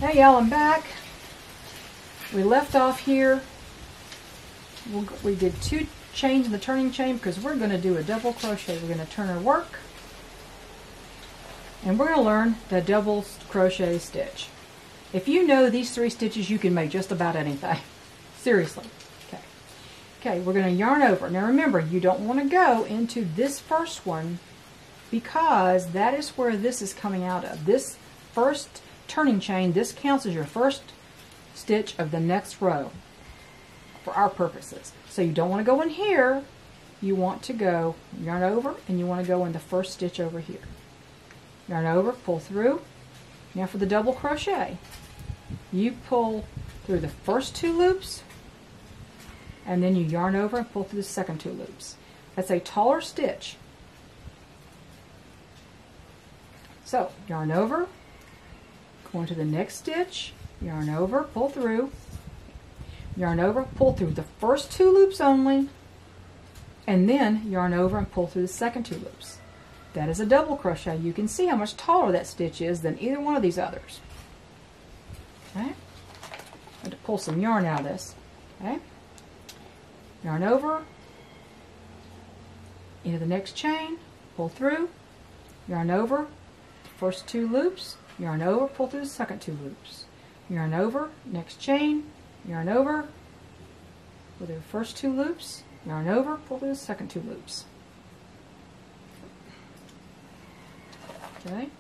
Hey y'all, I'm back. We left off here. We did 2 chains in the turning chain because we're going to do a double crochet. We're going to turn our work and we're going to learn the double crochet stitch. If you know these 3 stitches, you can make just about anything. Seriously. Okay, we're going to yarn over. Now remember, you don't want to go into this first one because that is where this is coming out of. This first turning chain, this counts as your first stitch of the next row for our purposes. So you don't want to go in here. You want to go yarn over and you want to go in the first stitch over here. Yarn over, pull through. Now for the double crochet, you pull through the first 2 loops and then you yarn over and pull through the second 2 loops. That's a taller stitch. So yarn over, go into the next stitch, yarn over, pull through, yarn over, pull through the first 2 loops only, and then yarn over and pull through the second 2 loops. That is a double crochet. You can see how much taller that stitch is than either one of these others. Okay? I have to pull some yarn out of this. Okay? Yarn over, into the next chain, pull through, yarn over, first 2 loops, yarn over, pull through the second 2 loops. Yarn over, next chain, yarn over, pull through the first 2 loops, yarn over, pull through the second 2 loops. Okay,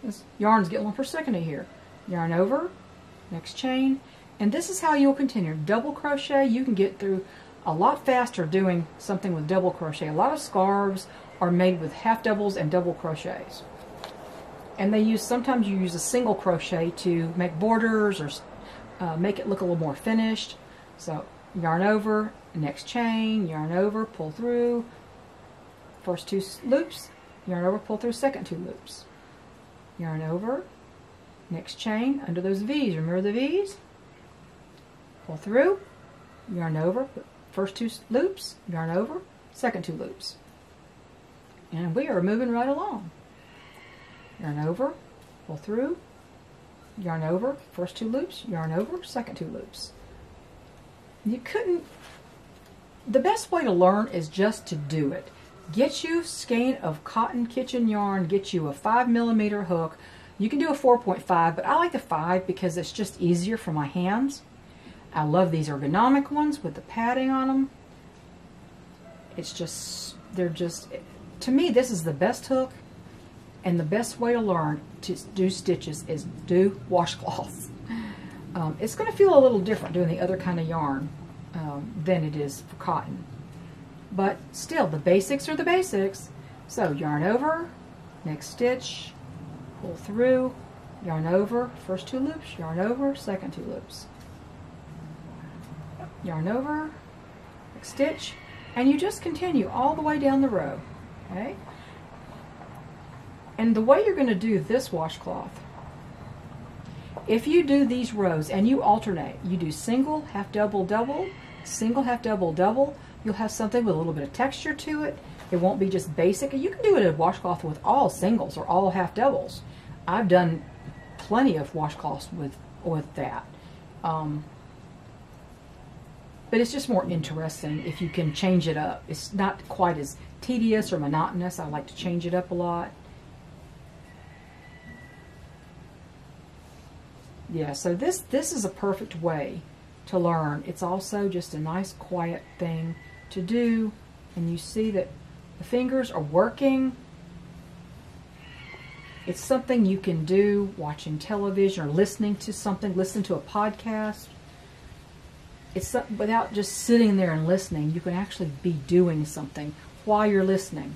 this yarn's getting 1 per second here. Yarn over, next chain, and this is how you'll continue. Double crochet, you can get through a lot faster doing something with double crochet. A lot of scarves are made with half doubles and double crochets. And sometimes you use a single crochet to make borders or make it look a little more finished. So yarn over, next chain, yarn over, pull through, first 2 loops, yarn over, pull through second 2 loops. Yarn over, next chain, under those V's, remember the V's? Pull through, yarn over, first 2 loops, yarn over, second 2 loops. And we are moving right along. Yarn over, pull through, yarn over, first 2 loops, yarn over, second 2 loops. The best way to learn is just to do it. Get you a skein of cotton kitchen yarn, get you a 5mm hook. You can do a 4.5, but I like the 5 because it's just easier for my hands. I love these ergonomic ones with the padding on them. To me, this is the best hook. And the best way to learn to do stitches is do washcloths. It's going to feel a little different doing the other kind of yarn than it is for cotton. But still, the basics are the basics. So yarn over, next stitch, pull through, yarn over, first 2 loops, yarn over, second 2 loops. Yarn over, next stitch, and you just continue all the way down the row. Okay? And the way you're going to do this washcloth, if you do these rows and you alternate, you do single, half double, double, single, half double, double, you'll have something with a little bit of texture to it. It won't be just basic. You can do it in a washcloth with all singles or all half doubles. I've done plenty of washcloths with that. But it's just more interesting if you can change it up. It's not quite as tedious or monotonous. I like to change it up a lot. Yeah, so this is a perfect way to learn. It's also just a nice quiet thing to do, and you see that the fingers are working. It's something you can do watching television or listening to something, listening to a podcast. It's without just sitting there and listening. You can actually be doing something while you're listening.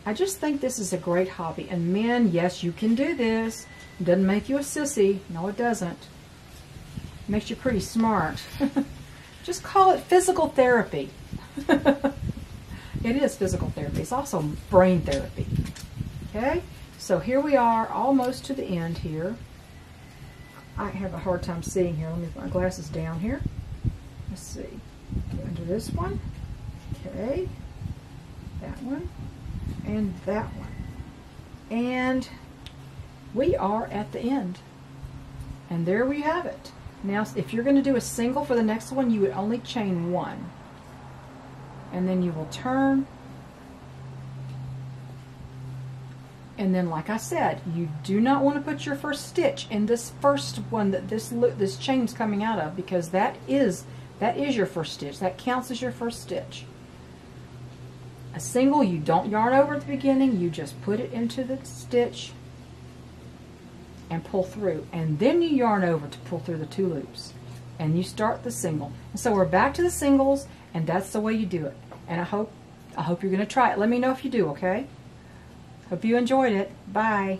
I just think this is a great hobby. And men, yes, you can do this. It doesn't make you a sissy. No, it doesn't. It makes you pretty smart. Just call it physical therapy. It is physical therapy. It's also brain therapy. Okay? So here we are, almost to the end here. I have a hard time seeing here. Let me put my glasses down here. Let's see. Go into this one. Okay. That one. And that one. And we are at the end. And there we have it. Now, if you're going to do a single for the next one, you would only chain 1. And then you will turn. And then, like I said, you do not want to put your first stitch in this first one that this chain's coming out of, because that is your first stitch. That counts as your first stitch. A single, you don't yarn over at the beginning. You just put it into the stitch and pull through, and then you yarn over to pull through the 2 loops, and you start the single. And so we're back to the singles, and that's the way you do it. And I hope you're going to try it. Let me know if you do, okay? Hope you enjoyed it. Bye.